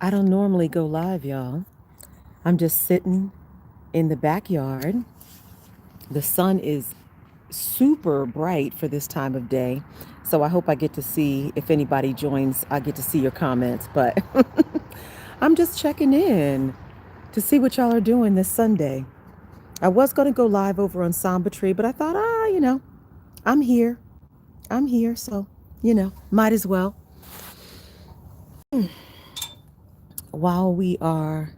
I don't normally go live, y'all. I'm just sitting in the backyard. The sun is super bright for this time of day. So I hope I get to see if anybody joins, I get to see your comments. But I'm just checking in to see what y'all are doing this Sunday. I was going to go live over on Samba Tree, but I thought, I'm here. I'm here. So, might as well. While we are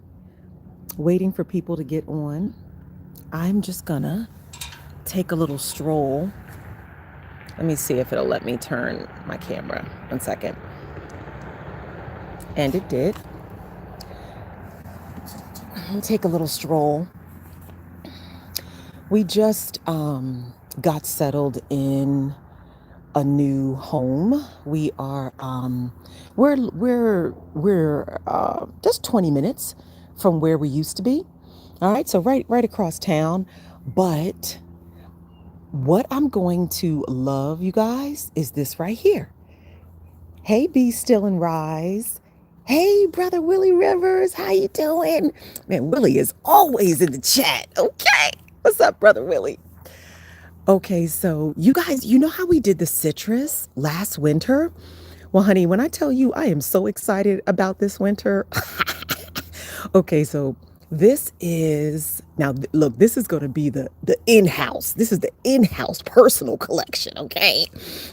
waiting for people to get on, I'm just gonna take a little stroll. Let me see if it'll let me turn my camera. 1 second. And it did. I'll take a little stroll. We just got settled in a new home. We're just 20 minutes from where we used to be. All right, so right across town. But what I'm going to love, you guys, is this right here. Hey, Be Still and Rise. Hey, brother Willie Rivers, how you doing? Man, Willie is always in the chat. Okay, what's up, brother Willie? Okay, so you guys, you know how we did the citrus last winter? Well, honey, when I tell you I am so excited about this winter. Okay, so this is now look, this is going to be the in-house. This is the in-house personal collection, okay?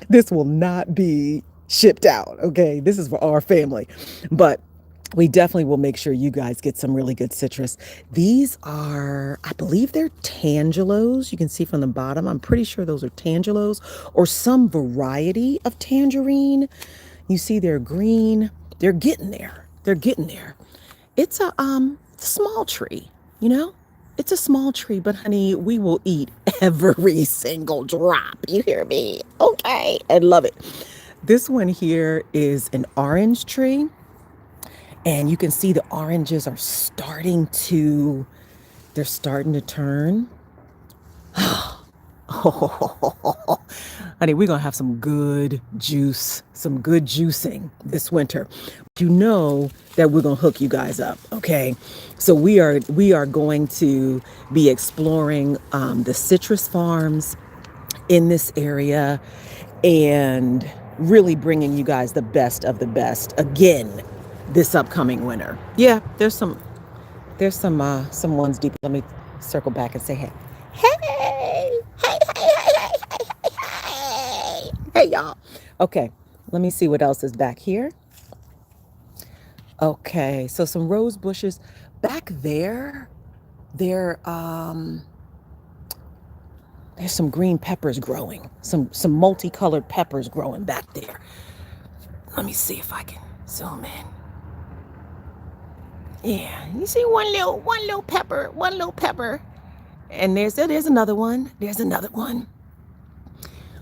This will not be shipped out, okay? This is for our family. But we definitely will make sure you guys get some really good citrus. These are, I believe they're tangelos. You can see from the bottom. I'm pretty sure those are tangelos or some variety of tangerine. You see they're green. They're getting there. They're getting there. It's a small tree, you know? It's a small tree, but honey, we will eat every single drop. You hear me? Okay. I love it. This one here is an orange tree. And you can see the oranges are they're starting to turn. Oh, honey, we're going to have some good juice, some good juicing this winter. You know that we're going to hook you guys up, okay? So we are going to be exploring the citrus farms in this area and really bringing you guys the best of the best again this upcoming winter. Yeah, there's some ones deep. Let me circle back and say hey. Hey y'all. Okay, let me see what else is back here. Okay, so some rose bushes back there. There there's some green peppers growing. Some multicolored peppers growing back there. Let me see if I can zoom in. Yeah, you see one little pepper, one little pepper. And there's another one. There's another one.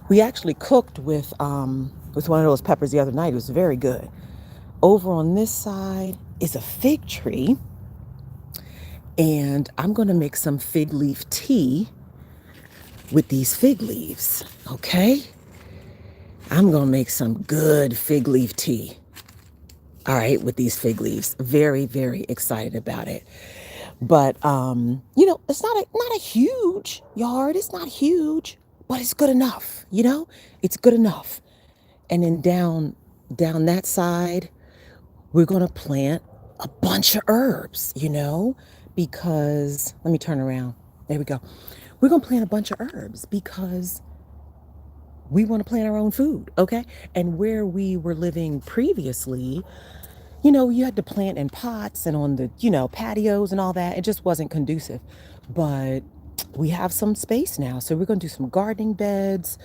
We actually cooked with one of those peppers the other night. It was very good. Over on this side is a fig tree, and I'm going to make some fig leaf tea with these fig leaves. Okay? I'm going to make some good fig leaf tea. All right, with these fig leaves. Very, very excited about it. But it's not a huge yard. It's not huge, but it's good enough, you know? It's good enough. And then down that side, we're going to plant a bunch of herbs, because let me turn around. There we go. We're going to plant a bunch of herbs because we want to plant our own food, okay? And where we were living previously, you had to plant in pots and on the, patios and all that. It just wasn't conducive. But we have some space now. So we're going to do some gardening beds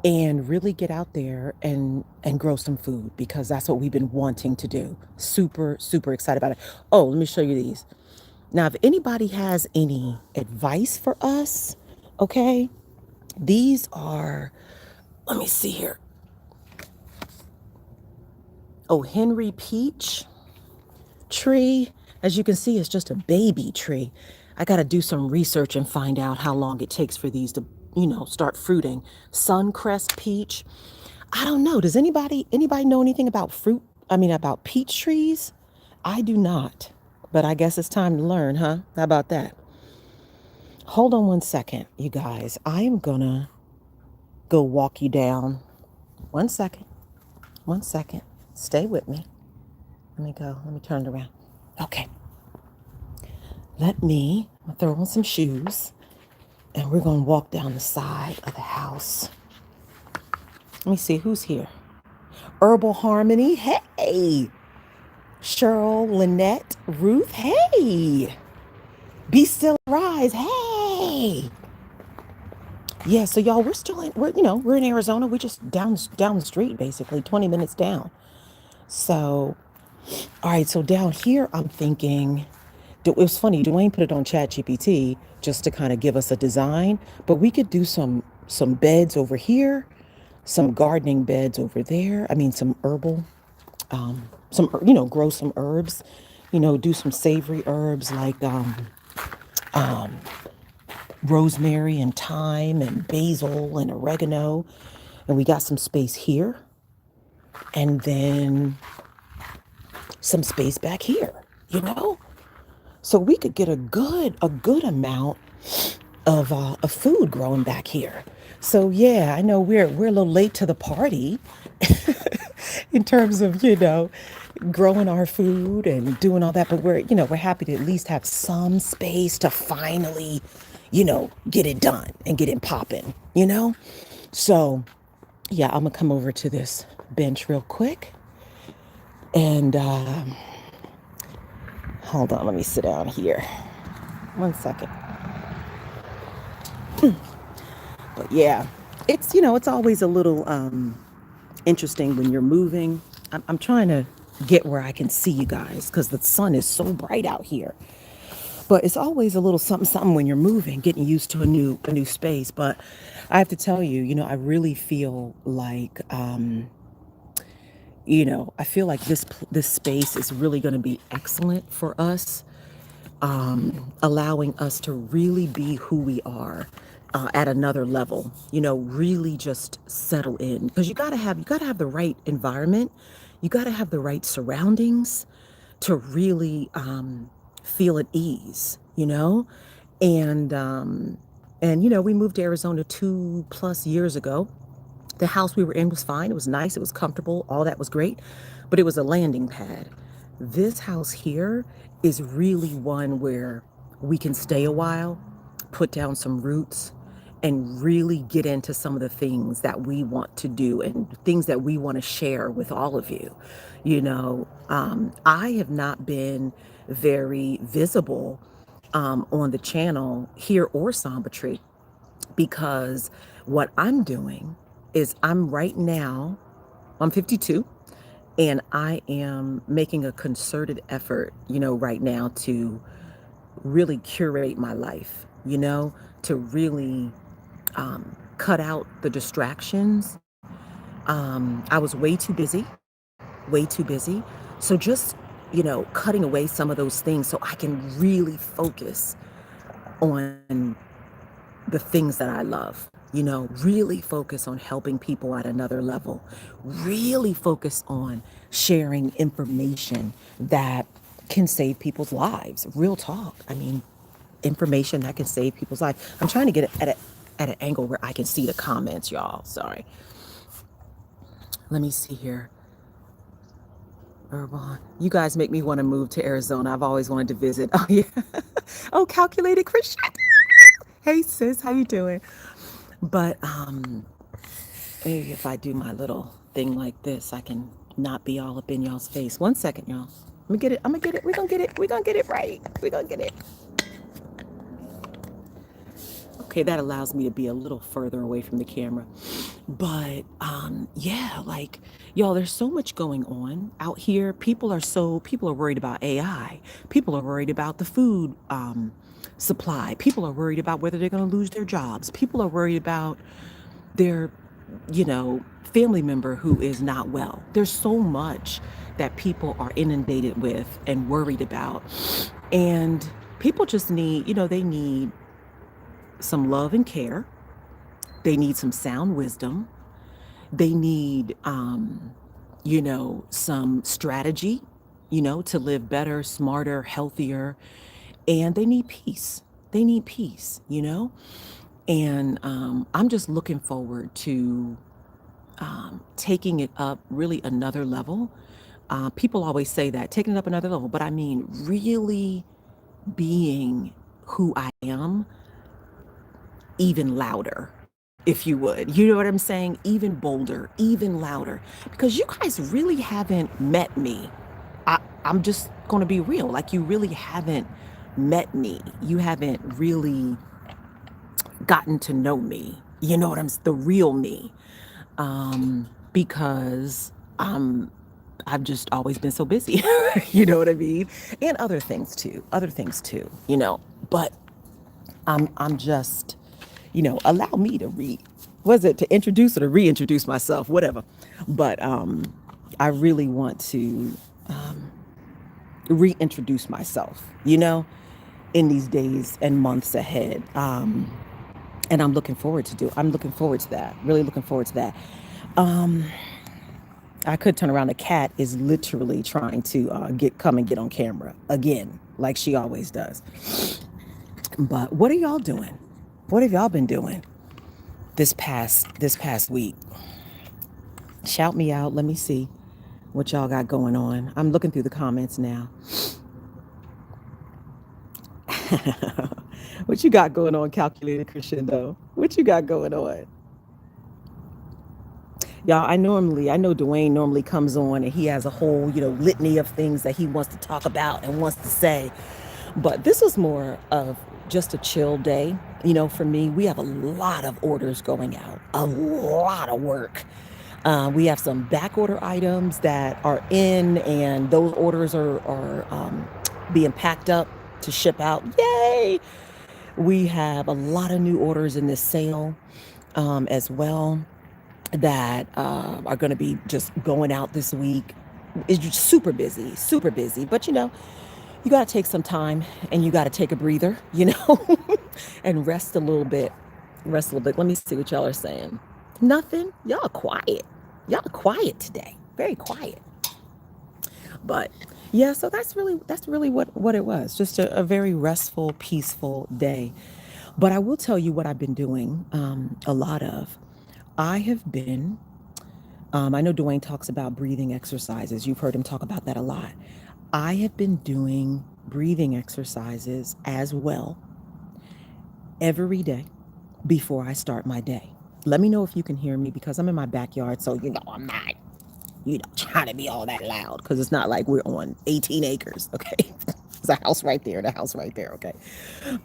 and really get out there and grow some food because that's what we've been wanting to do. Super, super excited about it. Oh, let me show you these. Now, if anybody has any advice for us, okay, these are, let me see here. Oh, Henry Peach tree. As you can see, it's just a baby tree. I got to do some research and find out how long it takes for these to, start fruiting. Suncrest peach. I don't know. Does anybody know anything about about peach trees? I do not. But I guess it's time to learn, huh? How about that? Hold on one second, you guys. I am gonna go walk you down. One second. One second. Stay with me. Let me go. Let me turn it around. Okay. I'm gonna throw on some shoes and we're gonna walk down the side of the house. Let me see who's here. Herbal Harmony. Hey. Cheryl, Lynette, Ruth. Hey. Be Still Rise. Hey. Yeah, so y'all, we're in Arizona. We're just down the street, basically, 20 minutes down. So, all right, so down here, I'm thinking, it was funny. Dwayne put it on ChatGPT just to kind of give us a design, but we could do some beds over here, some gardening beds over there. I mean, some herbal, grow some herbs, do some savory herbs like rosemary and thyme and basil and oregano. And we got some space here and then some space back here, you know? So we could get a good amount of food growing back here. So yeah, I know we're a little late to the party in terms of, growing our food and doing all that, but we're happy to at least have some space to finally, get it done and get it popping. So yeah, I'm gonna come over to this bench real quick and hold on, let me sit down here. One second. But yeah, it's always a little interesting when you're moving. I'm trying to get where I can see you guys because the sun is so bright out here. But it's always a little something something when you're moving, getting used to a new space. But I have to tell you, I really feel like I feel like this space is really going to be excellent for us, allowing us to really be who we are at another level. Really just settle in because you gotta have the right environment, you gotta have the right surroundings to really feel at ease. And we moved to Arizona 2+ years ago. The house we were in was fine. It was nice. It was comfortable. All that was great. But it was a landing pad. This house here is really one where we can stay a while, put down some roots, and really get into some of the things that we want to do and things that we want to share with all of you. I have not been very visible on the channel here or Samba Tree because what I'm doing is I'm 52 and I am making a concerted effort, right now to really curate my life, to really cut out the distractions. I was way too busy. So just, cutting away some of those things so I can really focus on the things that I love, really focus on helping people at another level, really focus on sharing information that can save people's lives. Real talk. I mean, information that can save people's lives. I'm trying to get it at an angle where I can see the comments, y'all. Sorry. Let me see here. Urban. You guys make me want to move to Arizona. I've always wanted to visit. Oh yeah. Oh, calculated Christian. Hey sis, how you doing? But maybe if I do my little thing like this, I can not be all up in y'all's face. One second, y'all. Let me get it. I'm gonna get it. We're gonna get it. We're gonna get it right. We're gonna get it. Okay, that allows me to be a little further away from the camera. But yeah, like y'all, there's so much going on out here. People are worried about AI. People are worried about the food supply. People are worried about whether they're going to lose their jobs. People are worried about their, family member who is not well. There's so much that people are inundated with and worried about. And people just need, they need some love and care. They need some sound wisdom. They need, some strategy. to live better, smarter, healthier, and they need peace. They need peace. And I'm just looking forward to taking it up really another level. People always say that, taking it up another level, but I mean, really being who I am even louder, if you would. You know what I'm saying? Even bolder, even louder. Because you guys really haven't met me. I'm just going to be real. Like, you really haven't met me. You haven't really gotten to know me. You know what the real me. Because I've just always been so busy. You know what I mean? And other things too. But I'm just, allow me to was it to introduce or to reintroduce myself, whatever. But I really want to reintroduce myself, in these days and months ahead. And I'm looking forward to that. Really looking forward to that. Um, I could turn around. The cat is literally trying to come and get on camera again, like she always does. But what are y'all doing? What have y'all been doing this past week? Shout me out. Let me see what y'all got going on. I'm looking through the comments now. What you got going on, calculated crescendo? What you got going on? Y'all, I know Dwayne normally comes on and he has a whole, litany of things that he wants to talk about and wants to say. But this was more of just a chill day. For me, we have a lot of orders going out, a lot of work. We have some back order items that are in, and those orders are being packed up to ship out. Yay! We have a lot of new orders in this sale as well that are going to be just going out this week. It's just super busy, super busy. But you got to take some time and you got to take a breather, and rest a little bit. Rest a little bit. Let me see what y'all are saying. Nothing. Y'all are quiet. Y'all are quiet today. Very quiet. But yeah, so that's really what it was. Just a very restful, peaceful day. But I will tell you what I've been doing a lot of. I have been, I know Dwayne talks about breathing exercises. You've heard him talk about that a lot. I have been doing breathing exercises as well every day before I start my day. Let me know if you can hear me because I'm in my backyard. So, I'm not, trying to be all that loud because it's not like we're on 18 acres. Okay. There's a house right there, and a house right there. Okay.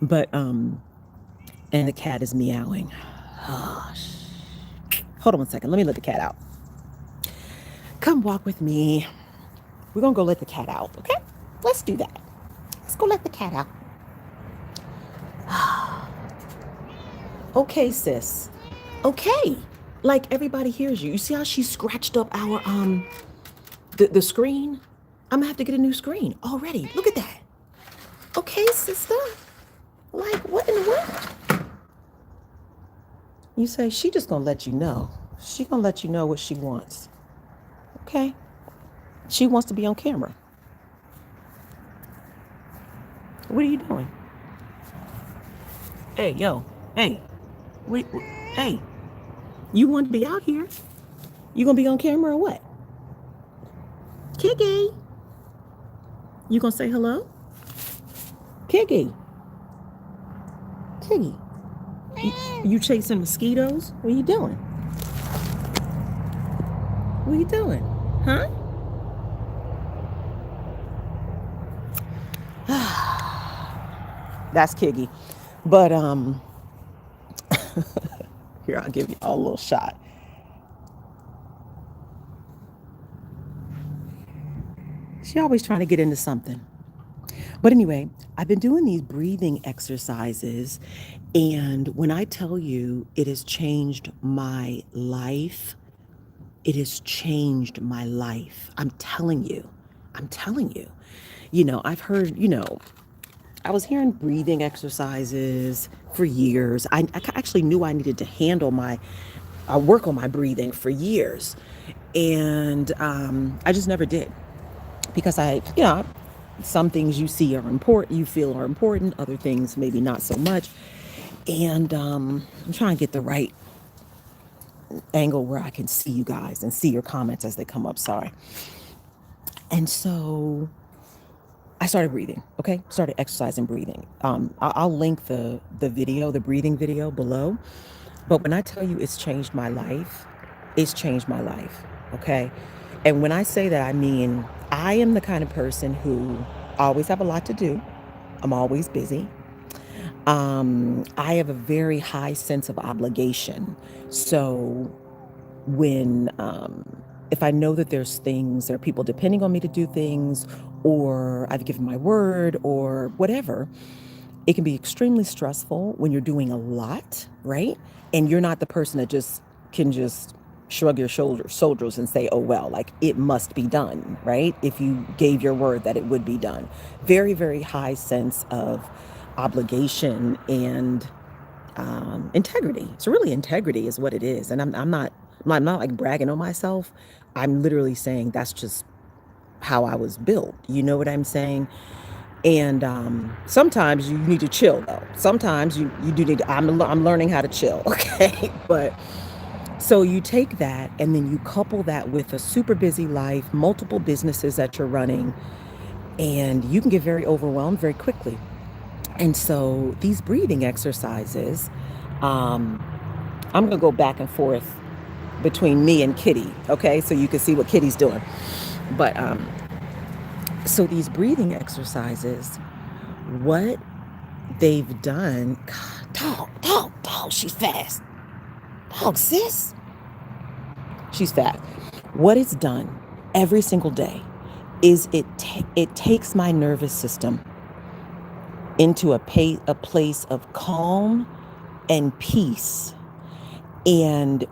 But, and the cat is meowing. Oh, hold on one second. Let me let the cat out. Come walk with me. We're going to go let the cat out. Okay. Let's do that. Let's go let the cat out. Okay, sis. Okay. Like everybody hears you. You see how she scratched up our the screen? I'm gonna have to get a new screen already. Look at that. Okay, sister. Like, what in the world? You say she just gonna let you know. She gonna let you know what she wants. Okay. She wants to be on camera. What are you doing? Hey, yo. Hey. Wait. Hey. You want to be out here? You gonna be on camera or what? Kiki. You gonna say hello? Kiki. Kiki. You chasing mosquitoes? What are you doing? What are you doing? Huh? That's Kiggy. But here, I'll give you all a little shot. She always trying to get into something. But anyway, I've been doing these breathing exercises, and when I tell you it has changed my life, it has changed my life. I'm telling you. I'm telling you. I've heard, I was hearing breathing exercises for years. I actually knew I needed to work on my breathing for years. And I just never did. because some things you see are important, you feel are important, other things maybe not so much. And I'm trying to get the right angle where I can see you guys and see your comments as they come up. Sorry. And so I started breathing. Okay, started exercising, breathing. I'll link the video, the breathing video below. But when I tell you it's changed my life, it's changed my life. Okay, and when I say that, I mean I am the kind of person who always have a lot to do. I'm always busy. I have a very high sense of obligation. So when if I know that there are people depending on me to do things, or I've given my word or whatever, it can be extremely stressful when you're doing a lot, right? And you're not the person that just can just shrug your shoulders and say, oh well, like it must be done, right? If you gave your word that it would be done. Very, very high sense of obligation and integrity. So really integrity is what it is. And I'm not like bragging on myself. I'm literally saying that's just how I was built. You know what I'm saying? And sometimes you need to chill though. Sometimes you do need to, I'm learning how to chill. Okay. But so you take that and then you couple that with a super busy life, multiple businesses that you're running, and you can get very overwhelmed very quickly. And so these breathing exercises, um, I'm going to go back and forth between me and Kitty, okay? So you can see what Kitty's doing. But so these breathing exercises, what they've done, God, dog, she's fast. Dog, sis, she's fast. What it's done every single day is it takes my nervous system into a place of calm and peace. And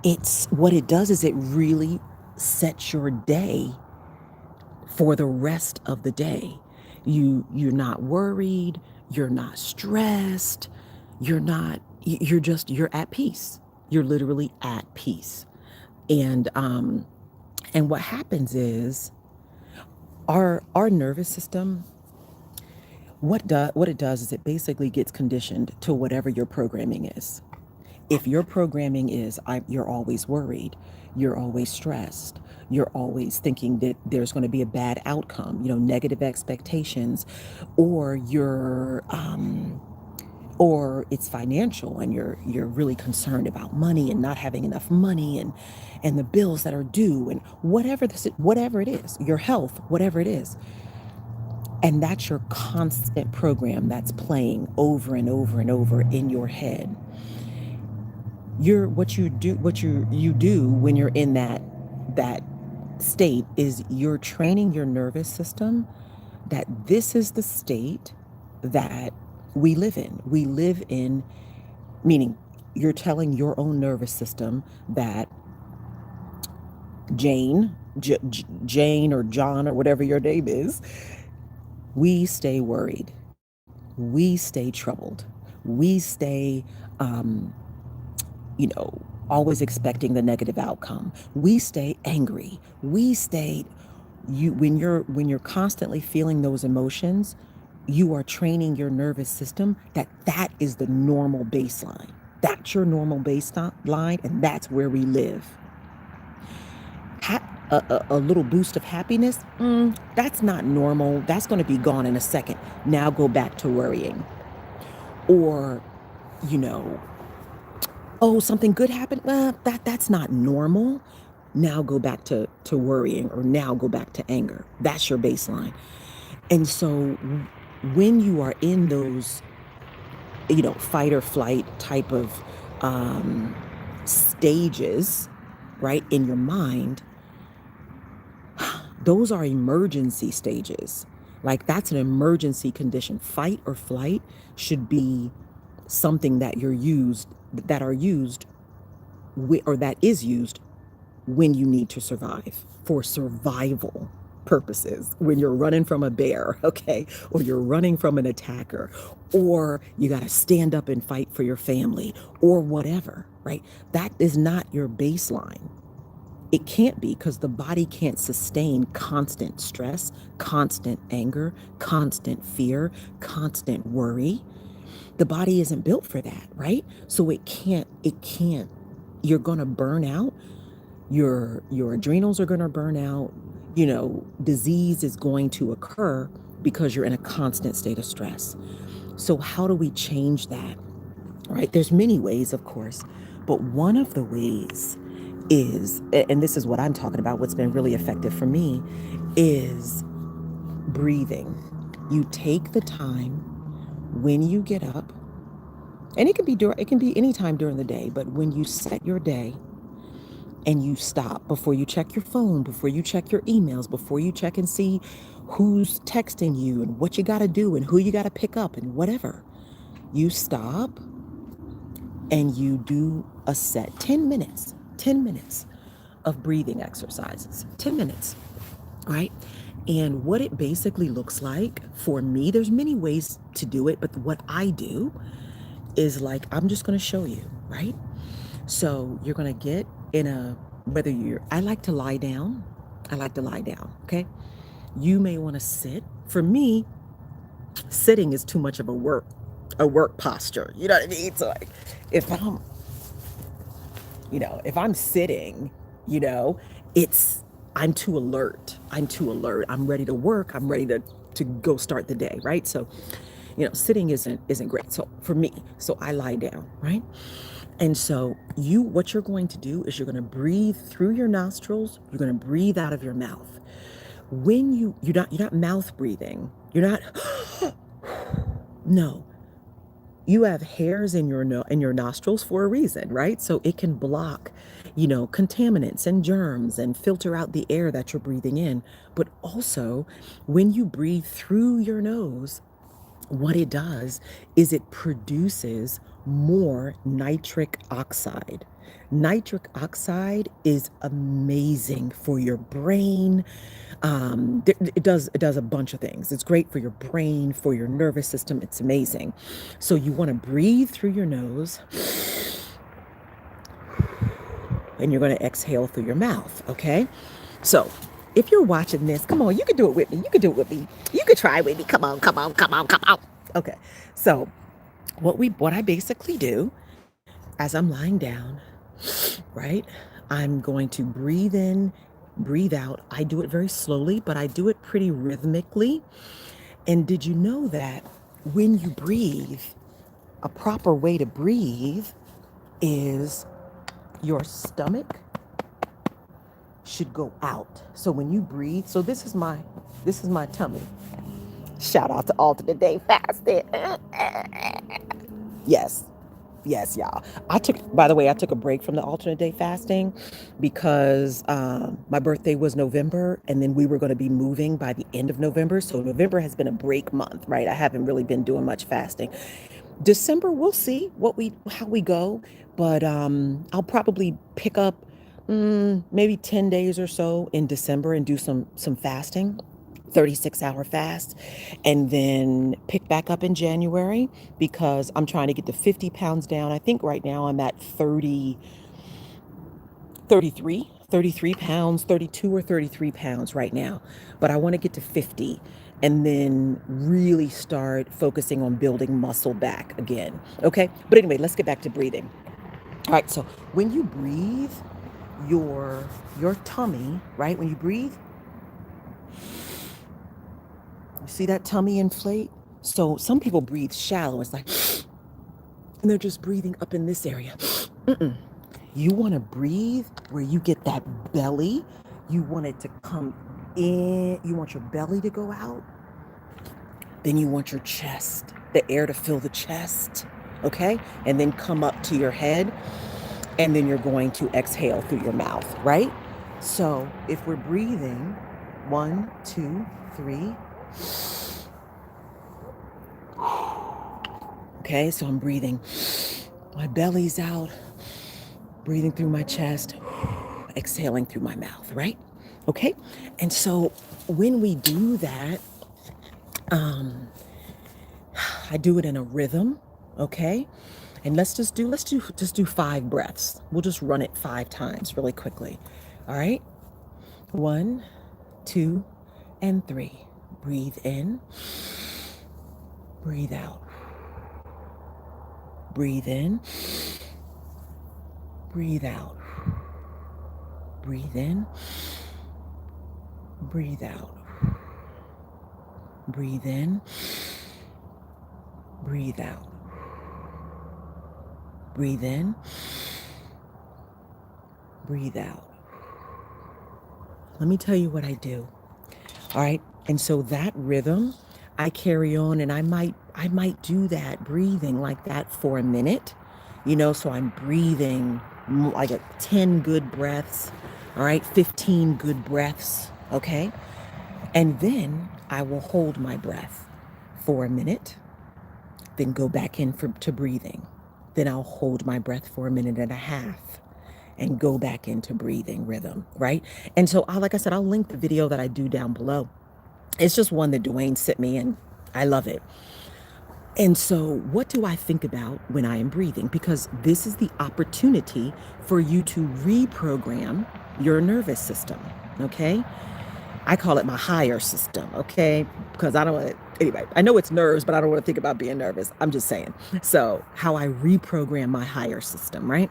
it's what it does is it really sets your day for the rest of the day. You're not worried, you're not stressed, you're at peace. You're literally at peace. And and what happens is our nervous system, what it does is it basically gets conditioned to whatever your programming is. If your programming is you're always worried, you're always stressed, you're always thinking that there's going to be a bad outcome, negative expectations, or or it's financial and you're really concerned about money and not having enough money, and the bills that are due, and whatever it is, your health, whatever it is. And that's your constant program that's playing over and over and over in your head. What you do when you're in that state is you're training your nervous system that this is the state that we live in. We live in, meaning you're telling your own nervous system that Jane or John or whatever your name is, we stay worried, we stay troubled, we stay always expecting the negative outcome. We stay angry. We stay when you're constantly feeling those emotions, you are training your nervous system that is the normal baseline. That's your normal baseline, and that's where we live. A little boost of happiness, that's not normal. That's going to be gone in a second. Now go back to worrying. Or, you know, oh, something good happened. That's not normal. Now go back to worrying, or now go back to anger. That's your baseline. And so when you are in those, fight or flight type of stages, right, in your mind, those are emergency stages. Like, that's an emergency condition. Fight or flight should be something that are used or that is used when you need to survive, for survival purposes, when you're running from a bear, okay, or you're running from an attacker, or you got to stand up and fight for your family, or whatever, right? That is not your baseline. It can't be, because the body can't sustain constant stress, constant anger, constant fear, constant worry. The body isn't built for that, right? So it can't. You're going to burn out. Your adrenals are going to burn out. Disease is going to occur because you're in a constant state of stress. So how do we change that? Right? There's many ways, of course, but one of the ways is, and this is what I'm talking about, what's been really effective for me, is breathing. You take the time when you get up, and it can be any time during the day, but when you set your day and you stop before you check your phone, before you check your emails, before you check and see who's texting you and what you got to do and who you got to pick up and whatever. You stop and you do a set 10 minutes of breathing exercises. 10 minutes, right? And what it basically looks like for me, there's many ways to do it, but what I do is, like, I'm just going to show you, right? So you're going to get in a, whether you're, I like to lie down. I like to lie down, okay? You may want to sit. For me, sitting is too much of a work posture. You know what I mean? So, like, if I'm, if I'm sitting, you know, it's, I'm too alert. I'm too alert. I'm ready to work. I'm ready to go start the day, right? So, sitting isn't great. So for me, so I lie down, right? And so what you're going to do is you're going to breathe through your nostrils. You're going to breathe out of your mouth. When you're not mouth breathing. You're not, no, you have hairs in your in your nostrils for a reason, right? So it can block, contaminants and germs and filter out the air that you're breathing in. But also, when you breathe through your nose, what it does is it produces more nitric oxide. Nitric oxide is amazing for your brain. It does a bunch of things. It's great for your brain, for your nervous system. It's amazing. So you want to breathe through your nose, and you're going to exhale through your mouth. Okay. So if you're watching this, come on, you can do it with me. You can do it with me. You can try with me. Come on, come on, come on, come on. Okay. So what I basically do as I'm lying down, right? I'm going to breathe in, breathe out. I do it very slowly, but I do it pretty rhythmically. And did you know that when you breathe, a proper way to breathe is your stomach should go out. So when you breathe, so this is my tummy. Shout out to alternate day fasting. Yes. Yes, y'all. By the way, I took a break from the alternate day fasting because my birthday was November, and then we were going to be moving by the end of November. So November has been a break month, right? I haven't really been doing much fasting. December, we'll see how we go, but I'll probably pick up maybe 10 days or so in December and do some fasting. 36-hour fast, and then pick back up in January because I'm trying to get the 50 pounds down. I think right now I'm at 33 pounds, 32 or 33 pounds right now, but I want to get to 50 and then really start focusing on building muscle back again. Okay, but anyway, let's get back to breathing. All right, so when you breathe, your tummy, right, when you breathe, you see that tummy inflate? So some people breathe shallow. It's like, and they're just breathing up in this area. Mm-mm. You want to breathe where you get that belly. You want it to come in. You want your belly to go out. Then you want your chest, the air to fill the chest. Okay? And then come up to your head. And then you're going to exhale through your mouth, right? So if we're breathing, 1, 2, 3. Okay, so I'm breathing. My belly's out, breathing through my chest, exhaling through my mouth, right? Okay, and so when we do that, I do it in a rhythm, okay? And let's do 5 breaths. We'll just run it 5 times really quickly. All right. 1, 2, and 3. Breathe in, breathe out. Breathe in, breathe out. Breathe in, breathe out. Breathe in, breathe out. Breathe in, breathe out. Let me tell you what I do. All right. And so that rhythm, I carry on, and I might do that breathing like that for a minute. So I'm breathing like 10 good breaths. All right, 15 good breaths. Okay. And then I will hold my breath for a minute, then go back in to breathing. Then I'll hold my breath for a minute and a half and go back into breathing rhythm, right? And so, like I said, I'll link the video that I do down below. It's just one that Dwayne sent me, and I love it. And so, what do I think about when I am breathing? Because this is the opportunity for you to reprogram your nervous system, okay? I call it my higher system, okay? Because I don't want to, anyway, I know it's nerves, but I don't want to think about being nervous. I'm just saying. So, how I reprogram my higher system, right?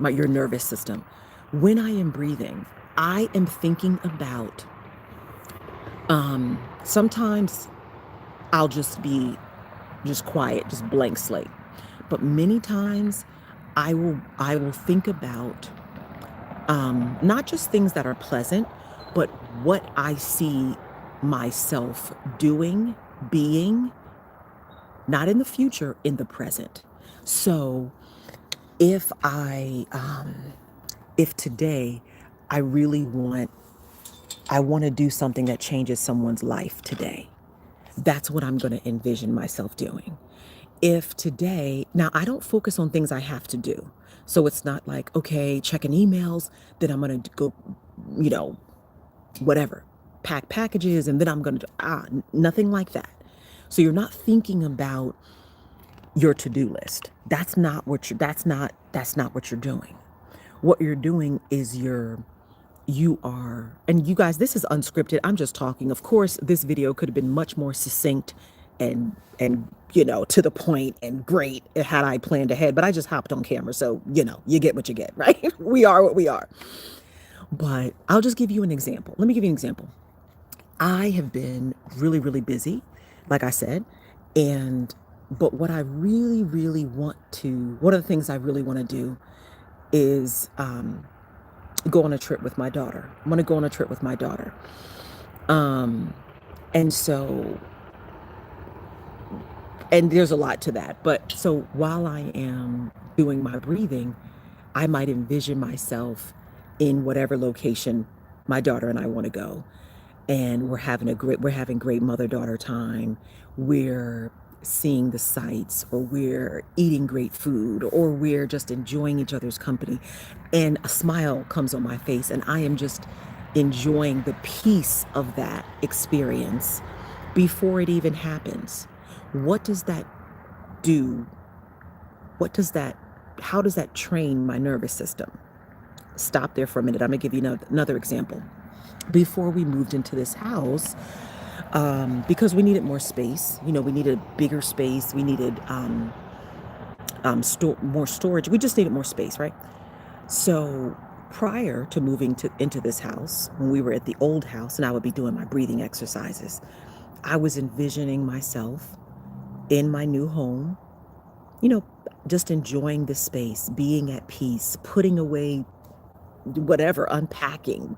Your nervous system. When I am breathing, I am thinking about, sometimes I'll just be just quiet, just blank slate. But many times I will think about, not just things that are pleasant, but what I see myself doing, being, not in the future, in the present. So if if today I really I want to do something that changes someone's life today, that's what I'm going to envision myself doing. If today, now I don't focus on things I have to do. So it's not like, okay, checking emails, then I'm going to go, you know, whatever, pack packages, and then I'm going to, nothing like that. So you're not thinking about your to-do list. That's not what you're doing. What you're doing is you are, and you guys, this is unscripted. I'm just talking. Of course, this video could have been much more succinct and to the point and great had I planned ahead, but I just hopped on camera. So, you get what you get, right? We are what we are. But I'll just give you an example. Let me give you an example. I have been really, really busy, like I said, but what I really, really one of the things I really want to do is go on a trip with my daughter. I'm going to go on a trip with my daughter. And so, and there's a lot to that. But so while I am doing my breathing, I might envision myself in whatever location my daughter and I want to go. And we're having great mother-daughter time. We're seeing the sights, or we're eating great food, or we're just enjoying each other's company. And a smile comes on my face, and I am just enjoying the peace of that experience before it even happens. What does that do? How does that train my nervous system? Stop there for a minute. I'm gonna give you another example. Before we moved into this house, because we needed more space, we needed a bigger space. We needed more storage. We just needed more space, right? So prior to moving into this house, when we were at the old house and I would be doing my breathing exercises, I was envisioning myself in my new home, just enjoying the space, being at peace, putting away whatever, unpacking,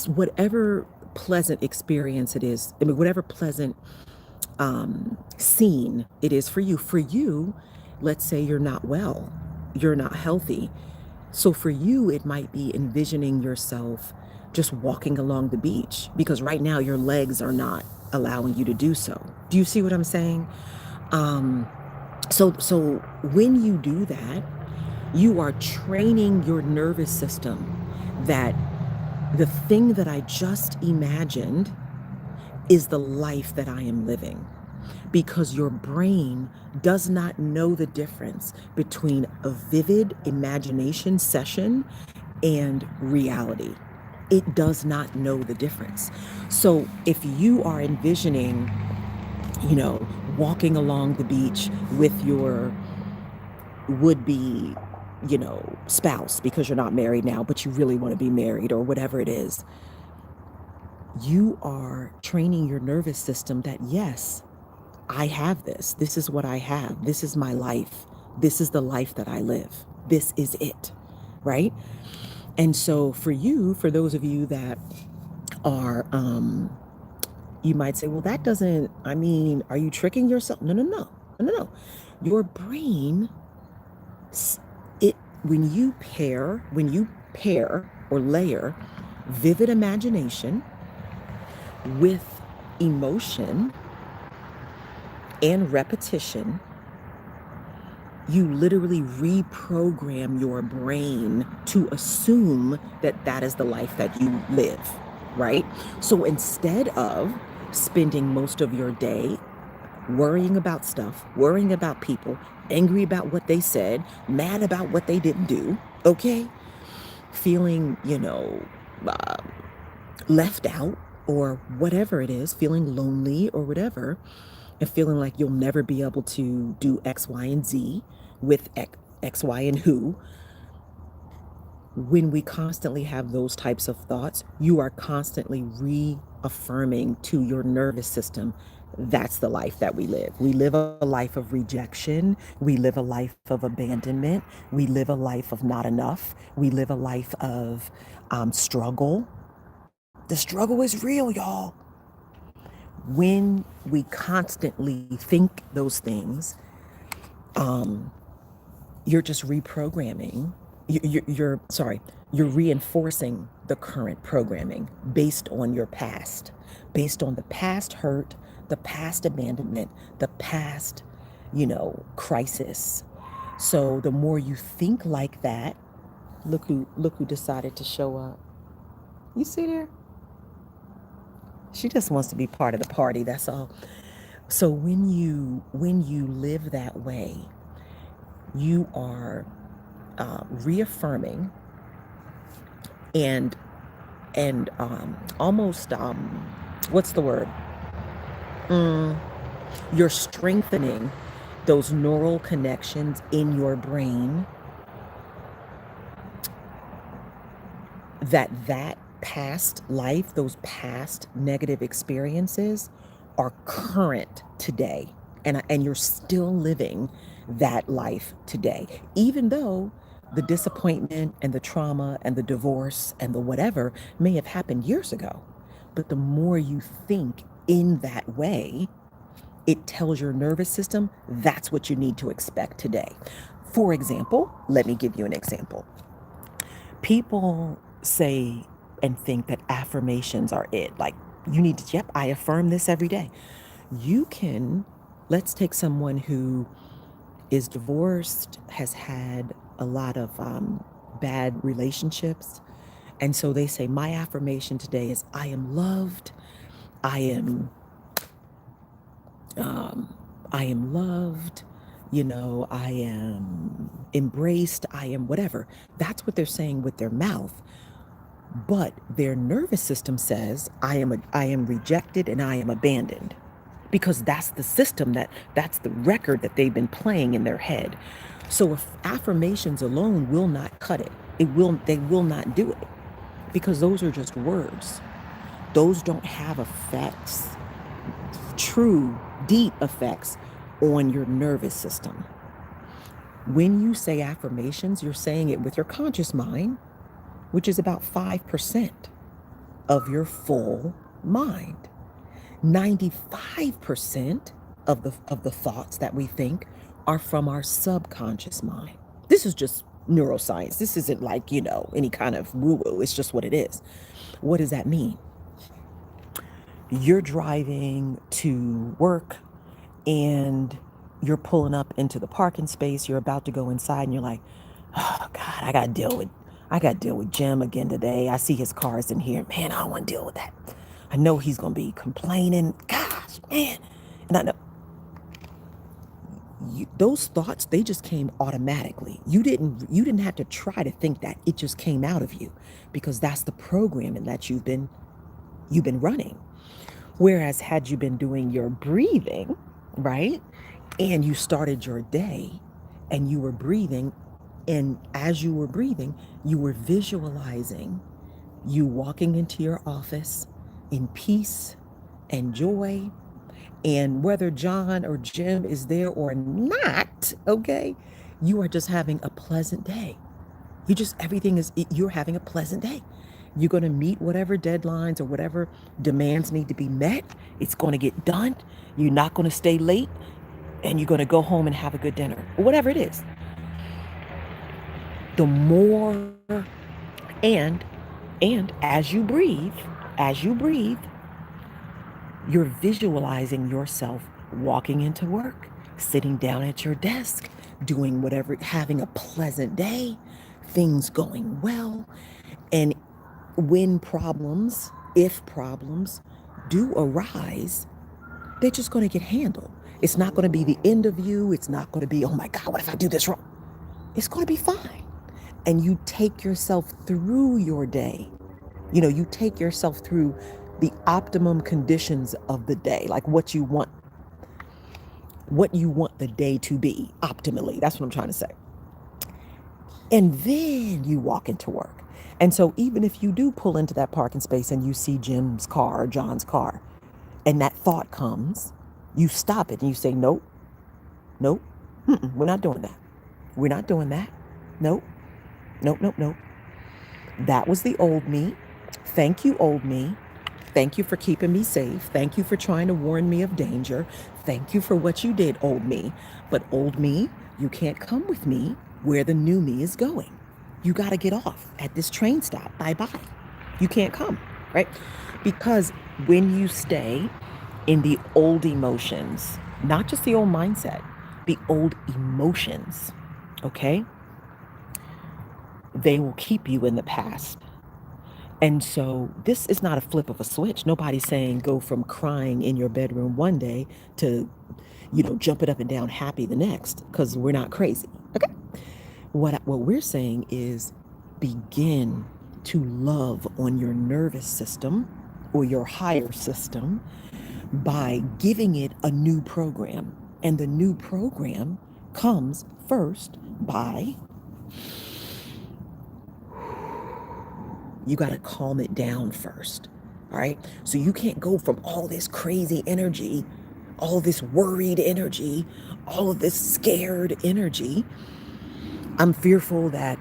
whatever pleasant experience it is. I mean, whatever pleasant scene it is for you. For you, let's say you're not well, you're not healthy. So for you, it might be envisioning yourself just walking along the beach, because right now your legs are not allowing you to do so. Do you see what I'm saying? So when you do that, you are training your nervous system that the thing that I just imagined is the life that I am living, because your brain does not know the difference between a vivid imagination session and reality. It does not know the difference. So if you are envisioning, you know, walking along the beach with your would be, spouse, because you're not married now, but you really want to be married or whatever it is, you are training your nervous system that, yes, I have this. This is what I have. This is my life. This is the life that I live. This is it. Right. And so for you, for those of you that are, you might say, well, that doesn't, I mean, are you tricking yourself? No, no, no, no, no, no. Your brain, it, when you pair or layer vivid imagination with emotion and repetition, you literally reprogram your brain to assume that that is the life that you live, right? So instead of spending most of your day worrying about stuff, worrying about people, angry about what they said, mad about what they didn't do, okay? Feeling, uh, left out or whatever it is, feeling lonely or whatever, and feeling like you'll never be able to do X, Y, and Z with X, Y, and who. When we constantly have those types of thoughts, you are constantly reaffirming to your nervous system that's the life that we live. We live a life of rejection. We live a life of abandonment. We live a life of not enough. We live a life of struggle. The struggle is real, y'all. When we constantly think those things, you're just reprogramming. You're reinforcing the current programming based on your past, based on the past hurt, the past abandonment, the past, crisis. So the more you think like that, look who decided to show up. You see there? She just wants to be part of the party, that's all. So when you live that way, you are reaffirming and almost what's the word? Mm, you're strengthening those neural connections in your brain that past life, those past negative experiences are current today. And you're still living that life today, even though the disappointment and the trauma and the divorce and the whatever may have happened years ago. But the more you think in that way, it tells your nervous system that's what you need to expect today. For example, let me give you an example. People say and think that affirmations are it. Like, you need to, yep, I affirm this every day. You can, let's take someone who is divorced, has had a lot of bad relationships. And so they say, my affirmation today is I am loved. I am, I am loved. I am embraced. I am whatever. That's what they're saying with their mouth. But their nervous system says, I am rejected and I am abandoned. Because that's the system, that's the record that they've been playing in their head. So if affirmations alone will not cut it, they will not do it, because those are just words. Those don't have effects, true deep effects on your nervous system. When you say affirmations, you're saying it with your conscious mind, which is about 5% of your full mind. 95% of the thoughts that we think are from our subconscious mind. This is just neuroscience. This isn't like, any kind of woo-woo. It's just what it is. What does that mean? You're driving to work and you're pulling up into the parking space. You're about to go inside and you're like, oh God, I got to deal with Jim again today. I see his cars in here. Man, I don't want to deal with that. I know he's going to be complaining. Gosh, man. And I know those thoughts, they just came automatically. You didn't have to try to think that. It just came out of you because that's the programming that you've been running. Whereas had you been doing your breathing, right? And you started your day and you were breathing, and as you were breathing, you were visualizing you walking into your office in peace and joy. And whether John or Jim is there or not, okay, you are just having a pleasant day. You're having a pleasant day. You're going to meet whatever deadlines or whatever demands need to be met. It's going to get done. You're not going to stay late, and you're going to go home and have a good dinner, or whatever it is. The more, and as you breathe, you're visualizing yourself walking into work, sitting down at your desk, doing whatever, having a pleasant day, things going well. And when problems, if problems do arise, they're just going to get handled. It's not going to be the end of you. It's not going to be, oh my God, what if I do this wrong? It's going to be fine. And you take yourself through your day. You take yourself through the optimum conditions of the day, like what you want the day to be optimally. That's what I'm trying to say. And then you walk into work. And so even if you do pull into that parking space and you see Jim's car or John's car, and that thought comes, you stop it and you say, nope, nope, we're not doing that. We're not doing that. Nope, nope, nope, nope. That was the old me. Thank you, old me. Thank you for keeping me safe. Thank you for trying to warn me of danger. Thank you for what you did, old me. But old me, you can't come with me where the new me is going. You got to get off at this train stop. Bye bye. You can't come, right? Because when you stay in the old emotions, not just the old mindset, the old emotions, okay, they will keep you in the past. And so this is not a flip of a switch. Nobody's saying go from crying in your bedroom one day to, jumping up and down happy the next, because we're not crazy. Okay. What we're saying is begin to love on your nervous system or your higher system by giving it a new program. And the new program comes first by, you got to calm it down first. All right. So you can't go from all this crazy energy, all this worried energy, all of this scared energy. I'm fearful I'm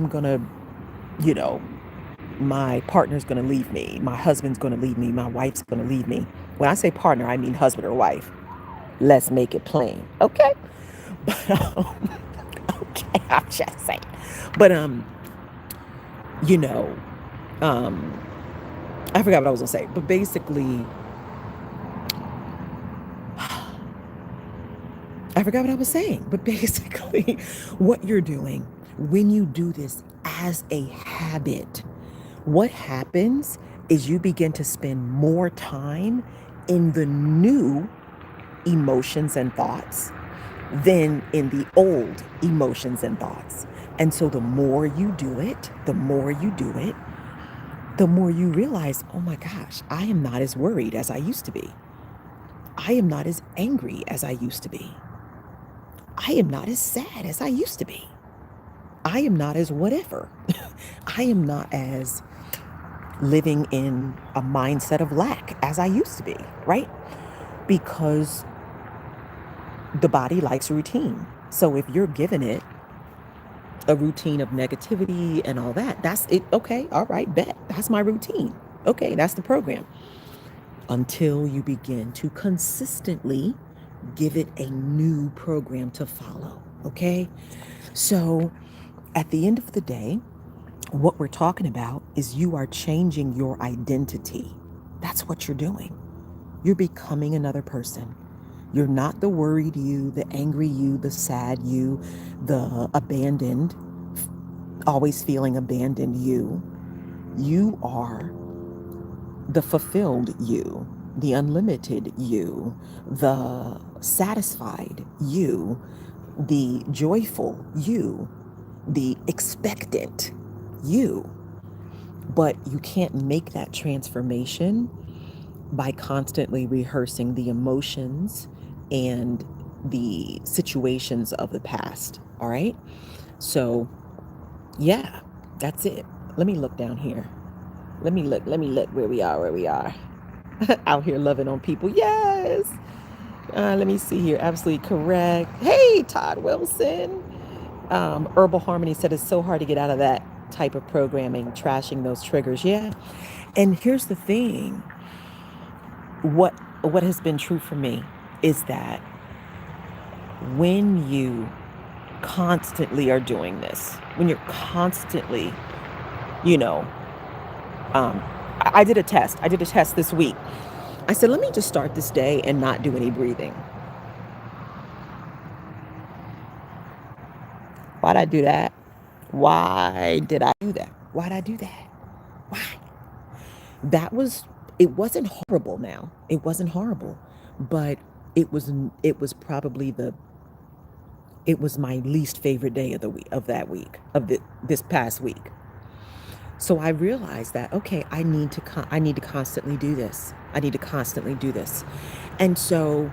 going to, you know, my partner's going to leave me. My husband's going to leave me. My wife's going to leave me. When I say partner, I mean husband or wife. Let's make it plain. Okay. But, okay, I'm just saying. But, you know, um, I forgot what I was gonna say, but basically, I forgot what I was saying. But basically, what you're doing when you do this as a habit, what happens is you begin to spend more time in the new emotions and thoughts than in the old emotions and thoughts. And so the more you realize, oh my gosh, I am not as worried as I used to be. I am not as angry as I used to be. I am not as sad as I used to be. I am not as whatever. I am not as living in a mindset of lack as I used to be, right? Because the body likes routine. So if you're giving it a routine of negativity and all that, that's it. Okay, all right, bet. That's my routine. Okay, that's the program. Until you begin to consistently give it a new program to follow. Okay? So at the end of the day, what we're talking about is you are changing your identity. That's what you're doing. You're becoming another person. You're not the worried you, the angry you, the sad you, the abandoned, always feeling abandoned you. You are the fulfilled you, the unlimited you, the satisfied you, the joyful you, the expectant you. But you can't make that transformation by constantly rehearsing the emotions and the situations of the past. All right. So, yeah, that's it. Let me look down here. Let me look where we are, out here loving on people. Yes. Let me see here. Absolutely correct. Hey, Todd Wilson. Herbal Harmony said it's so hard to get out of that type of programming, trashing those triggers. Yeah. And here's the thing. What has been true for me is that when you constantly are doing this, when you're constantly, you know, um, I did a test. I did a test this week. I said, let me just start this day and not do any breathing. Why'd I do that? Why did I do that? Why'd I do that? Why? That was, it wasn't horrible now. It wasn't horrible, but it was probably it was my least favorite day of the week, of that week, this past week. So I realized that, okay, I need to constantly do this. I need to constantly do this. And so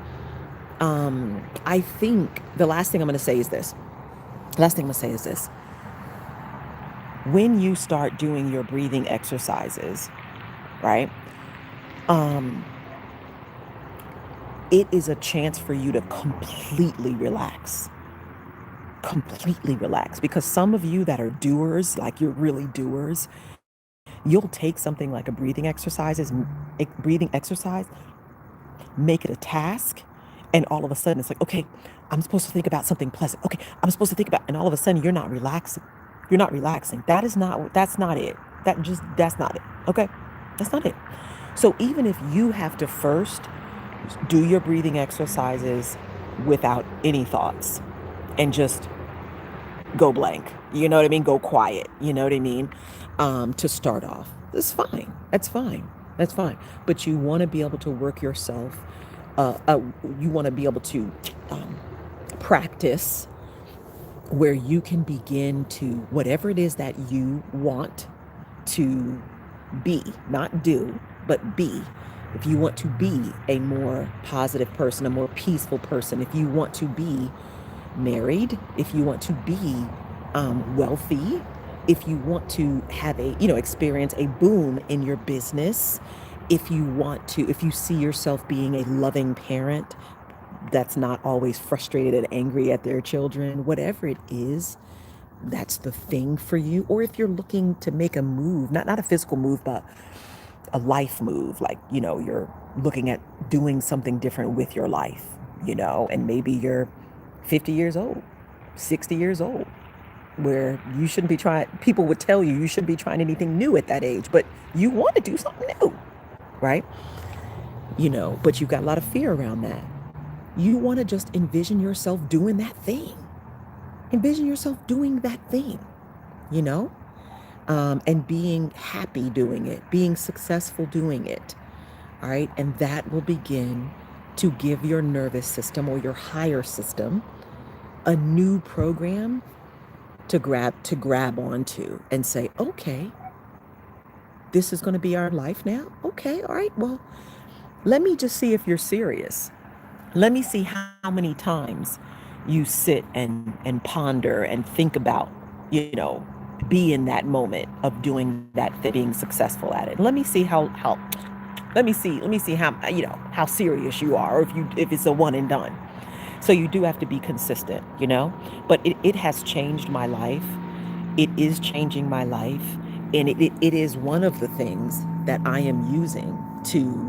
I think the last thing I'm going to say is this. The last thing I'm going to say is this. When you start doing your breathing exercises, right? Um, it is a chance for you to completely relax. Completely relax. Because some of you that are doers, like you're really doers, you'll take something like a breathing exercise, make it a task, and all of a sudden it's like, okay, I'm supposed to think about something pleasant. Okay, I'm supposed to think about, and all of a sudden you're not relaxing. You're not relaxing. That's not it. That's not it. Okay? That's not it. So even if you have to first do your breathing exercises without any thoughts and just go blank, you know what I mean? Go quiet, you know what I mean? To start off, that's fine. That's fine. That's fine. But you want to be able to work yourself. You want to be able to um, practice where you can begin to, whatever it is that you want to be, not do, but be. If you want to be a more positive person, a more peaceful person, if you want to be married, if you want to be wealthy, if you want to have experience a boom in your business, if you see yourself being a loving parent that's not always frustrated and angry at their children, whatever it is, that's the thing for you. Or if you're looking to make a move, not a physical move, but a life move, like, you're looking at doing something different with your life, and maybe you're 50 years old, 60 years old, where you shouldn't be trying, people would tell you shouldn't be trying anything new at that age, but you want to do something new, right? But you've got a lot of fear around that. You want to just envision yourself doing that thing. Envision yourself doing that thing, you know, and being happy doing it, being successful doing it. All right. And that will begin to give your nervous system or your higher system a new program to grab onto and say, okay, this is going to be our life now. Okay. All right. Well, let me just see if you're serious. Let me see how many times you sit and ponder and think about, you know, be in that moment of doing that, being successful at it. Let me see how let me see how, how serious you are, or if it's a one and done. So you do have to be consistent, but it has changed my life. It is changing my life. And it is one of the things that I am using to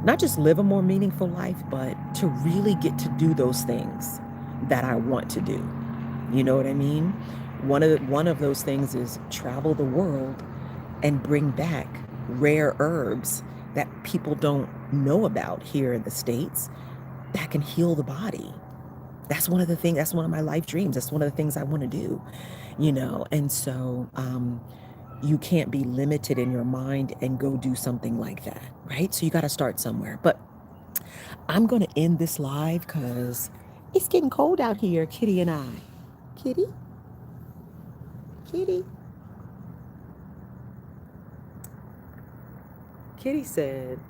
not just live a more meaningful life, but to really get to do those things that I want to do. You know what I mean? One of those things is travel the world and bring back rare herbs that people don't know about here in the States that can heal the body. That's one of the things, that's one of my life dreams. That's one of the things I want to do, And so you can't be limited in your mind and go do something like that, right? So you got to start somewhere. But I'm going to end this live because it's getting cold out here, Kitty and I. Kitty? Kitty? Kitty said,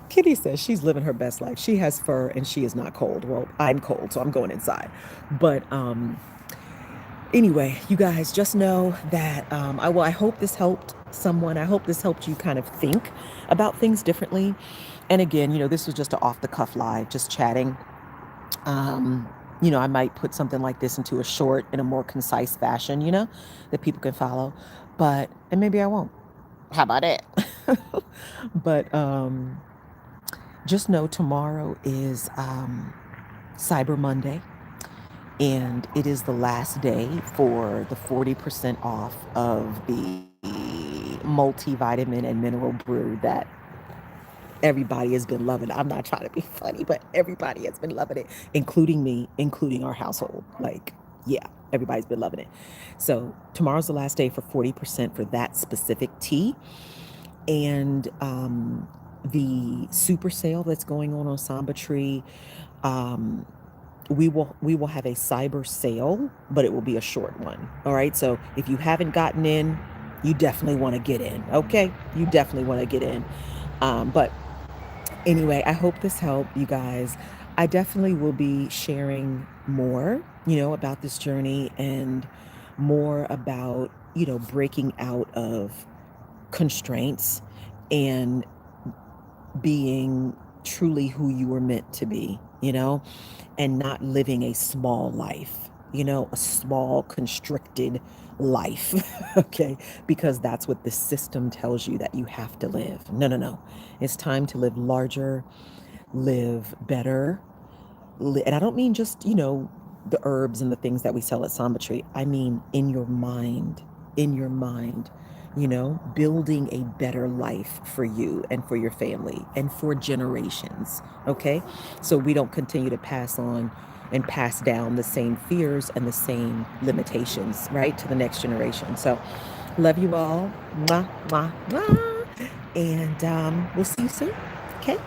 Kitty says she's living her best life. She has fur and she is not cold. Well, I'm cold, so I'm going inside. But anyway, you guys just know that I hope this helped someone. I hope this helped you kind of think about things differently. And again, this was just an off the cuff live, just chatting. Um, I might put something like this into a short in a more concise fashion, that people can follow. And maybe I won't. How about it? But just know tomorrow is Cyber Monday, and it is the last day for the 40% off of the multivitamin and mineral brew that everybody has been loving. I'm not trying to be funny, but everybody has been loving it, including me, including our household. Like, yeah, everybody's been loving it. So tomorrow's the last day for 40% for that specific tea. And the super sale that's going on Samba Tree, um, we will have a cyber sale, but it will be a short one. All right. So if you haven't gotten in, you definitely want to get in. Okay. You definitely want to get in. But anyway, I hope this helped you guys. I definitely will be sharing more, about this journey and more about, breaking out of constraints and being truly who you were meant to be, and not living a small life, a small constricted life. Okay, because that's what the system tells you that you have to live. No, no, no. It's time to live larger, live better. And I don't mean just, the herbs and the things that we sell at Samba Tree. I mean in your mind, building a better life for you and for your family and for generations. Okay. So we don't continue to pass on and pass down the same fears and the same limitations, right, to the next generation. So love you all. Mwah, mwah, mwah. And we'll see you soon. Okay.